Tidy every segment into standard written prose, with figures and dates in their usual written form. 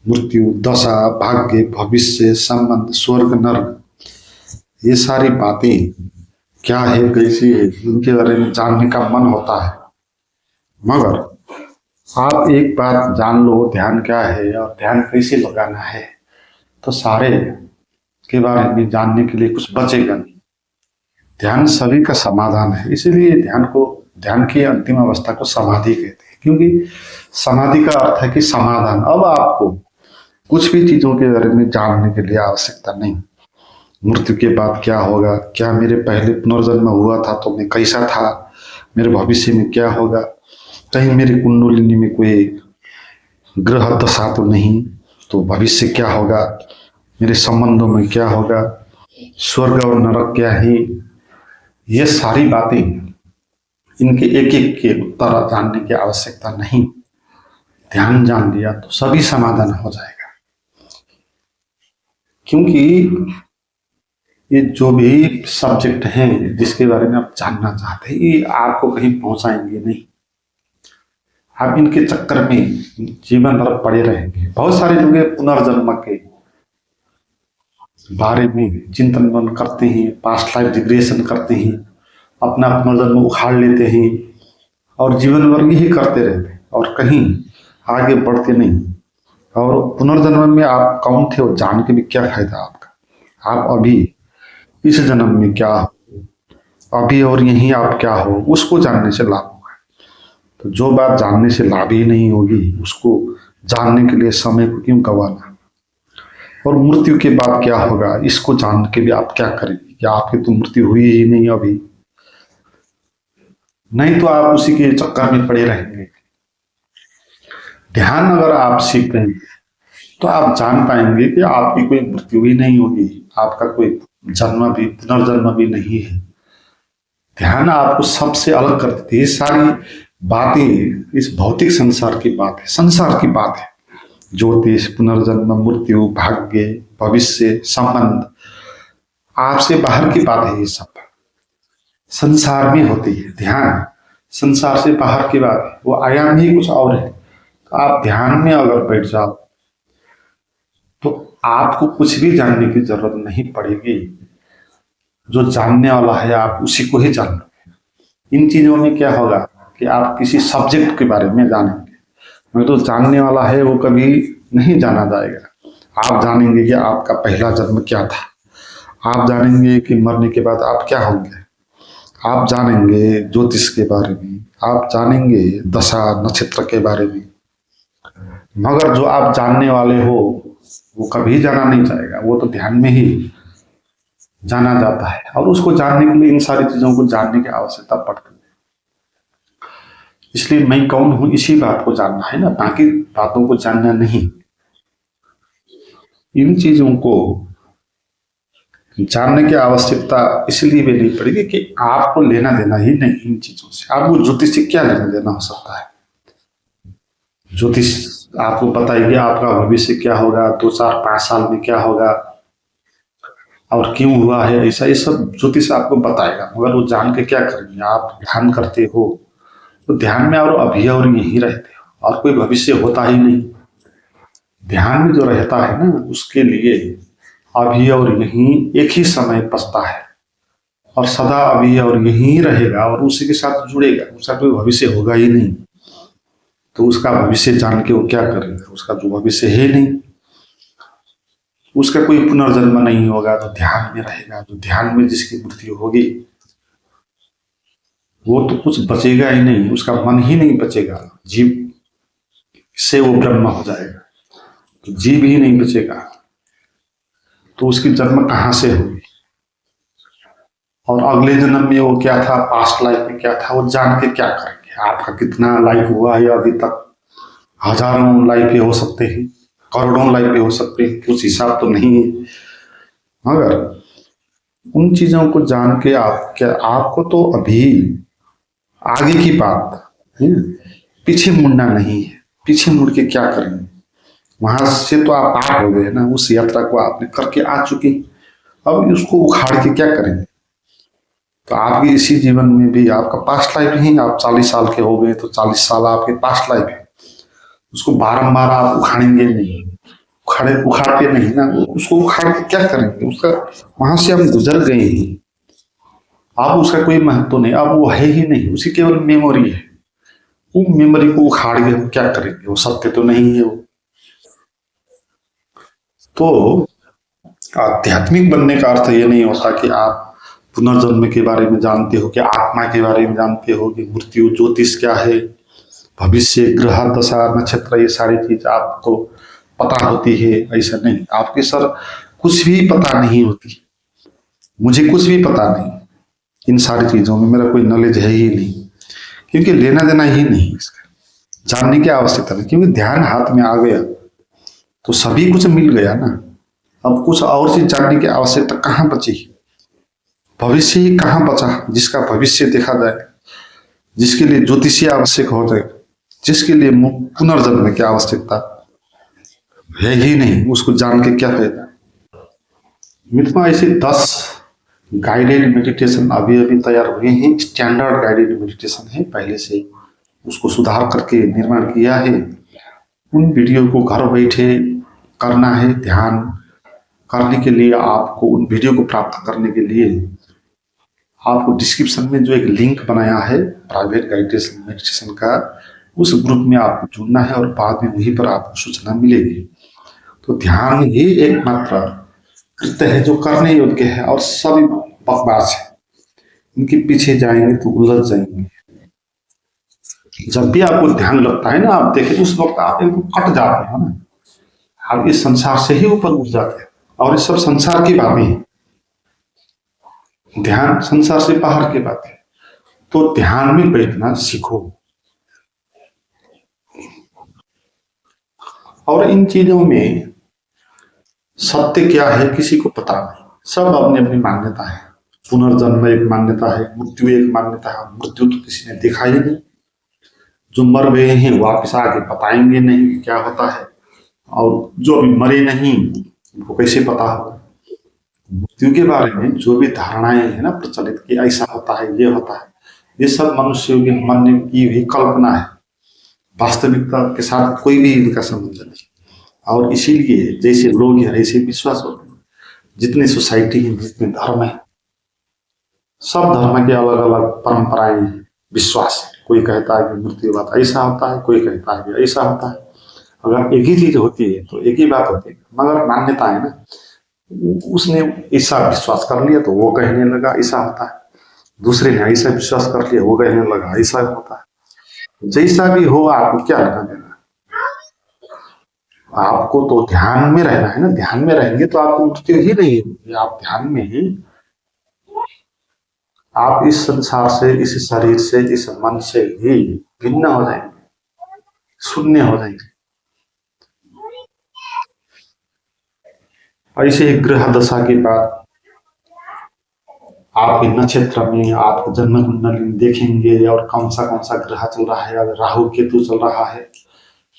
मृत्यु, दशा, भाग्य, भविष्य, संबंध, स्वर्ग, नरक, ये सारी बातें क्या है, कैसी है, इनके बारे में जानने का मन होता है। मगर आप एक बात जान लो ध्यान क्या है और ध्यान कैसे लगाना है, तो सारे के बारे में जानने के लिए कुछ बचेगा नहीं। ध्यान सभी का समाधान है, इसीलिए ध्यान की अंतिम अवस्था को समाधि कहते हैं, क्योंकि समाधि का अर्थ है कि समाधान। अब आपको कुछ भी चीजों के बारे में जानने के लिए आवश्यकता नहीं। मृत्यु के बाद क्या होगा, क्या मेरे पहले पुनर्जन्म हुआ था तो मैं कैसा था, मेरे भविष्य में क्या होगा, कहीं मेरी कुंडलिनी में कोई ग्रह दशा तो नहीं, तो भविष्य क्या होगा, मेरे संबंधों में क्या होगा, स्वर्ग और नरक क्या है, ये सारी बातें, इनके एक एक के उत्तर जानने की आवश्यकता नहीं। ध्यान जान लिया तो सभी समाधान हो जाएगा। क्योंकि ये जो भी सब्जेक्ट हैं जिसके बारे में आप जानना चाहते हैं, ये आपको कहीं पहुंचाएंगे नहीं। आप इनके चक्कर में जीवन भर पड़े रहेंगे। बहुत सारे लोग पुनर्जन्म के बारे में चिंतन करते हैं, पास्ट लाइफ रिग्रेशन करते हैं, अपना पुनर्जन्म उखाड़ लेते हैं और जीवन भर यही करते रहते हैं और कहीं आगे बढ़ते नहीं। और पुनर्जन्म में आप कौन थे वो जान के भी क्या फायदा आपका। आप अभी इस जन्म में क्या हो, अभी और यहीं आप क्या हो, उसको जानने से लाभ होगा। तो जो बात जानने से लाभ ही नहीं होगी, उसको जानने के लिए समय को क्यों गंवाना। और मृत्यु के बाद क्या होगा, इसको जान के भी आप क्या करेंगे, क्या आपकी तो मृत्यु हुई ही नहीं अभी, नहीं तो आप उसी के चक्कर में पड़े रहेंगे। ध्यान अगर आप सीख लेंगे तो आप जान पाएंगे कि आपकी कोई मृत्यु ही नहीं होगी, आपका कोई जन्म भी पुनर्जन्म भी नहीं है। ध्यान आपको सबसे अलग कर देती है। सारी बातें इस भौतिक संसार की बात है, संसार की बात है। ज्योतिष, पुनर्जन्म, मृत्यु, भाग्य, भविष्य, संबंध, आपसे बाहर की बात है। ये सब संसार में होती है। ध्यान संसार से बाहर की बात है, वो आयाम ही कुछ और है। तो आप ध्यान में अगर बैठ जाओ तो आपको कुछ भी जानने की जरूरत नहीं पड़ेगी। जो जानने वाला है आप उसी को ही जान लो। इन चीजों में क्या होगा कि आप किसी सब्जेक्ट के बारे में जानेंगे, मगर तो जानने वाला है वो कभी नहीं जाना जाएगा। आप जानेंगे कि आपका पहला जन्म क्या था, आप जानेंगे कि मरने के बाद आप क्या होंगे, आप जानेंगे ज्योतिष के बारे में, आप जानेंगे दशा नक्षत्र के बारे में। मगर जो आप जानने वाले हो वो कभी जाना नहीं जाएगा, वो तो ध्यान में ही जाना जाता है। और उसको जानने के लिए इन सारी चीजों को जानने की आवश्यकता पड़ती है। इसलिए मैं कौन हूं इसी बात को जानना है ना, बाकी बातों को जानना नहीं। इन चीजों को जानने की आवश्यकता इसलिए भी नहीं पड़ेगी कि आपको लेना देना ही नहीं इन चीजों से। आपको ज्योतिष से क्या लेना देना हो सकता है। ज्योतिष आपको बताएगी आपका भविष्य क्या होगा, 2, 4, 5 साल में क्या होगा और क्यों हुआ है ऐसा, ये सब ज्योतिष आपको बताएगा। मगर वो जान के क्या करेंगे। आप ध्यान करते हो तो ध्यान में और अभी और यहीं रहते हो और कोई भविष्य होता ही नहीं। ध्यान में जो रहता है ना उसके लिए अभी और यहीं एक ही समय बसता है और सदा अभी और यहीं रहेगा और उसी के साथ जुड़ेगा। उसका कोई भविष्य होगा ही नहीं, तो उसका भविष्य जान के वो क्या करेगा। उसका जो भविष्य है नहीं, उसका कोई पुनर्जन्म नहीं होगा, तो ध्यान में रहेगा। तो ध्यान में जिसकी मृत्यु होगी वो तो कुछ बचेगा ही नहीं, उसका मन ही नहीं बचेगा। जीव से वो ब्रह्म हो जाएगा, तो जीव ही नहीं बचेगा, तो उसकी जन्म कहां से होगी। और अगले जन्म में वो क्या था, पास्ट लाइफ में क्या था, वो जान के क्या करेंगे। आपका कितना लाइफ हुआ है अभी तक, हजारों लाइफ हो सकते हैं, करोड़ों लाइफ हो सकते हैं, कुछ हिसाब तो नहीं है। मगर उन चीजों को जान के आपको तो अभी आगे की बात है, पीछे मुड़ना नहीं है। पीछे मुड़ के क्या करेंगे, वहां से तो आप पार हो गए ना, उस यात्रा को आपने करके आ चुके। अब उसको उखाड़ के क्या करेंगे। तो आपकी इसी जीवन में भी आपका पास्ट लाइफ ही, आप 40 साल के हो गए तो 40 साल आपके पास्ट लाइफ है, उसको बारंबार आप उखाड़ेंगे नहीं। खड़े उखाड़ते नहीं ना, उसको उखाड़ के क्या करेंगे, उसका वहां से हम गुजर गए हैं। अब उसका कोई महत्व नहीं, अब वो है ही नहीं, उसकी केवल मेमोरी है। वो मेमोरी को उखाड़ के हम क्या करेंगे, वो सत्य तो नहीं है वो। तो आध्यात्मिक बनने का अर्थ ये नहीं होता कि आप पुनर्जन्म के बारे में जानते हो, कि आत्मा के बारे में जानते हो, कि मृत्यु ज्योतिष क्या है, भविष्य ग्रह दशा नक्षत्र ये सारी चीज आपको पता होती है। ऐसा नहीं, आपके सर कुछ भी पता नहीं होती, मुझे कुछ भी पता नहीं, इन सारी चीजों में मेरा कोई नॉलेज है ही नहीं, क्योंकि लेना देना ही नहीं इसका, जानने की आवश्यकता नहीं, क्योंकि ध्यान हाथ में आ गया तो सभी कुछ मिल गया ना। अब कुछ और चीज जानने की आवश्यकता कहाँ बची, भविष्य ही कहाँ बचा जिसका भविष्य देखा जाए, जिसके लिए ज्योतिषी आवश्यक हो जाए, जिसके लिए पुनर्जन्म की आवश्यकता है ही नहीं, उसको जान के क्या फायदा। मित्रों, ऐसे 10 गाइडेड मेडिटेशन अभी अभी तैयार हुए हैं, स्टैंडर्ड गाइडेड मेडिटेशन है, पहले से उसको सुधार करके निर्माण किया है। उन वीडियो को घर बैठे करना है। ध्यान करने के लिए आपको उन वीडियो को प्राप्त करने के लिए आपको डिस्क्रिप्शन में जो एक लिंक बनाया है प्राइवेट गाइडेड मेडिटेशन का, उस ग्रुप में आपको जुड़ना है और बाद में वहीं पर आपको सूचना मिलेगी। तो ध्यान ही एकमात्र कृत्य है जो करने योग्य है, और सभी बकवास है, इनके पीछे जाएंगे तो उलझ जाएंगे। जब भी आपको ध्यान लगता है ना, आप देखें उस वक्त आप एकदम कट जाते हैं ना, आप इस संसार से ही ऊपर उठ जाते हैं, और ये सब संसार की बातें हैं, ध्यान संसार से बाहर की बात है। तो ध्यान में बैठना सीखो, और इन चीजों में सत्य क्या है किसी को पता नहीं, सब अपनी अपनी मान्यता है। पुनर्जन्म एक मान्यता है, मृत्यु एक मान्यता है, मृत्यु तो किसी ने देखा ही नहीं, जो मर गए हैं वापस आके बताएंगे नहीं कि क्या होता है, और जो अभी मरे नहीं उनको कैसे पता होगा। मृत्यु के बारे में जो भी धारणाएं है ना प्रचलित कि ऐसा होता है, ये होता है, ये सब मनुष्यों के मन में की हुई कल्पना है, वास्तविकता के साथ कोई भी इनका संबंध नहीं। और इसीलिए जैसे लोग हैं ऐसे विश्वास होते हैं। जितने सोसाइटी है, जितने धर्म है, सब धर्म के अलग अलग परंपराएं हैं, विश्वास है। कोई कहता है कि मृत्यु बात ऐसा होता है, कोई कहता है कि ऐसा होता है। अगर एक ही चीज होती है तो एक ही बात होती है, मगर मान्यता है ना, उसने ऐसा विश्वास कर लिया तो वो कहने लगा ऐसा होता है, दूसरे ने ऐसा विश्वास कर लिया वो कहने लगा ऐसा होता है। जैसा भी हो, आपको क्या लेना देना, आपको तो ध्यान में रहना है ना। ध्यान में रहेंगे तो आपको मृत्यु ही नहीं होगी। आप ध्यान में ही आप इस संसार से, इस शरीर से, इस मन से ही भिन्न हो जाएंगे, शून्य हो जाएंगे। ऐसे ग्रह दशा के बाद आपके नक्षत्र में आपके जन्म कुंडली देखेंगे, और कौन सा ग्रह चल रहा है। अगर राहु केतु चल रहा है,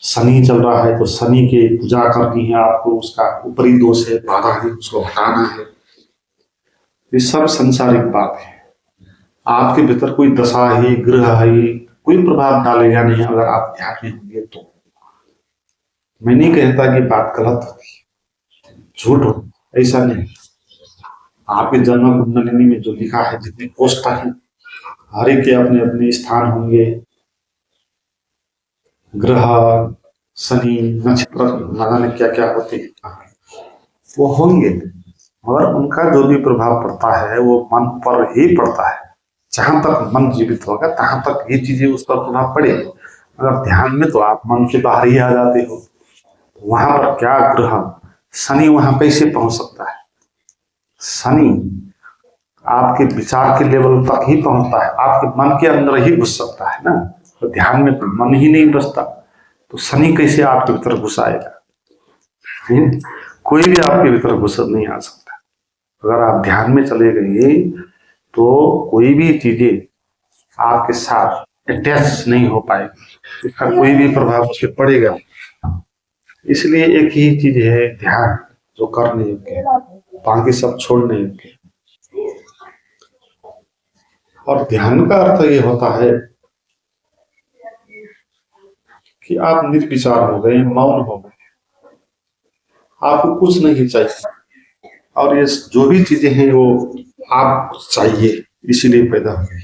शनि चल रहा है, तो शनि की पूजा करनी है आपको, उसका ऊपरी दोष है, बाधा है, उसको हटाना है। ये सब संसारिक बात है। आपके भीतर कोई दशा है, ग्रह है, कोई प्रभाव डालेगा नहीं अगर आप ध्यान में होंगे तो। मैं नहीं कहता कि बात गलत होती, झूठ हो, ऐसा नहीं। आपके जन्म कुंडलिनी में जो लिखा है, जितनी कोष्ठा है, हर एक के अपने अपने स्थान होंगे, ग्रह, शनि, नक्षत्र, न जाने क्या क्या होते हैं, वो होंगे, मगर उनका जो भी प्रभाव पड़ता है वो मन पर ही पड़ता है। जहां तक मन जीवित होगा तहां तक ये चीजें उस पर प्रभाव पड़ेगी। अगर ध्यान में तो आप मन से बाहर ही आ जाते हो, वहां पर क्या ग्रह, शनि वहां कैसे पहुंच सकता है। शनि आपके विचार के लेवल तक ही पहुंचता है, आपके मन के अंदर ही घुस सकता है ना। तो ध्यान में तो मन ही नहीं बसता, तो शनि कैसे आपके भीतर घुस आएगा। कोई भी आपके भीतर घुस नहीं आ सकता। अगर आप ध्यान में चले गए तो कोई भी चीजें आपके साथ अटैच नहीं हो पाएगी, इसका कोई भी प्रभाव उस पर पड़ेगा। इसलिए एक ही चीज है ध्यान, जो करने योग्य है, बाकी सब छोड़ने योग्य है। और ध्यान का अर्थ ये होता है कि आप निर्विचार हो गए, मौन हो गए, आपको कुछ नहीं चाहिए, और ये जो भी चीजें हैं वो आप चाहिए, इसीलिए पैदा हुए।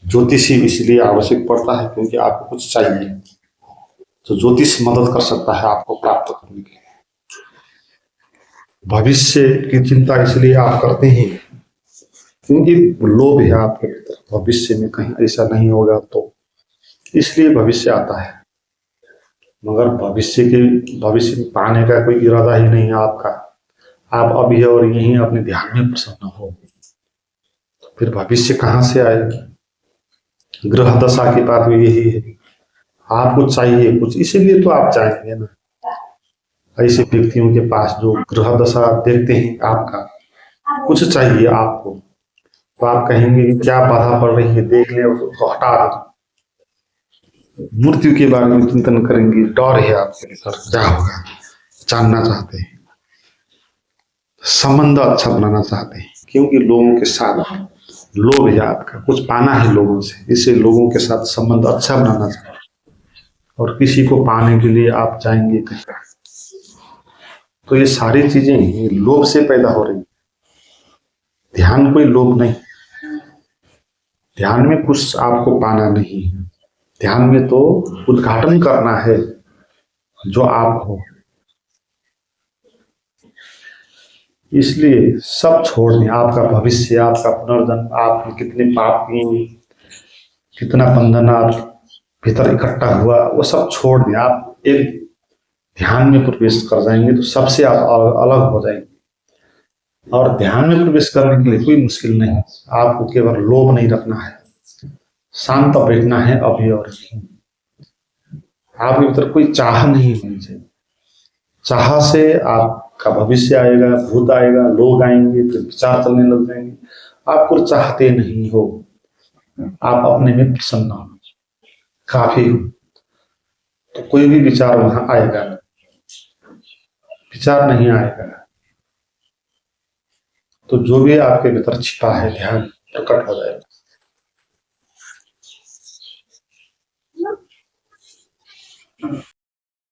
ज्योतिषी इसलिए आवश्यक पड़ता है क्योंकि आपको कुछ चाहिए, तो ज्योतिष मदद कर सकता है आपको प्राप्त करने के लिए। भविष्य की चिंता इसलिए आप करते हैं क्योंकि लोभ है आपके भीतर, भविष्य में कहीं ऐसा नहीं होगा तो, इसलिए भविष्य आता है। मगर भविष्य में पाने का कोई इरादा ही नहीं है आपका। आप अभी और यहीं अपने ध्यान में प्रसन्न हो, तो फिर भविष्य कहाँ से आएगी। ग्रह दशा की बात भी यही है, आपको चाहिए कुछ, इसीलिए तो आप चाहेंगे ना। ऐसे व्यक्तियों के पास जो ग्रह दशा देखते हैं आपका, कुछ चाहिए आपको, तो आप कहेंगे कि क्या बाधा पड़ रही है, देख ले उसको हटा दो। मृत्यु के बारे में चिंतन करेंगे, डर है आपके भीतर, क्या होगा जानना चाहते हैं। संबंध अच्छा बनाना चाहते हैं क्योंकि लोगों के साथ लोभ है आपका, कुछ पाना है लोगों से, इससे लोगों के साथ संबंध अच्छा बनाना चाहते हैं। और किसी को पाने के लिए आप जाएंगे कहीं, तो ये सारी चीजें लोभ से पैदा हो रही। ध्यान कोई लोभ नहीं, ध्यान में कुछ आपको पाना नहीं है, ध्यान में तो उद्घाटन करना है जो आप हो। इसलिए सब छोड़ दें, आपका भविष्य, आपका पुनर्जन्म, आप कितने पाप किए, कितना बंधन आप भीतर इकट्ठा हुआ, वो सब छोड़ दें। आप एक ध्यान में प्रवेश कर जाएंगे तो सबसे आप अलग हो जाएंगे। और ध्यान में प्रवेश करने के लिए कोई मुश्किल नहीं, आपको केवल लोभ नहीं रखना है, शांत बैठना है अभी और आपके भीतर कोई चाह नहीं होनी चाहिए। चाह से आपका भविष्य आएगा, भूत आएगा, लोग आएंगे, फिर विचार चलने लग जाएंगे। आप कुछ चाहते नहीं हो, आप अपने में प्रसन्न हो, काफी हो, तो कोई भी विचार वहां आएगा नहीं, विचार नहीं आएगा। तो जो भी आपके भीतर छिपा है ध्यान प्रकट हो जाएगा।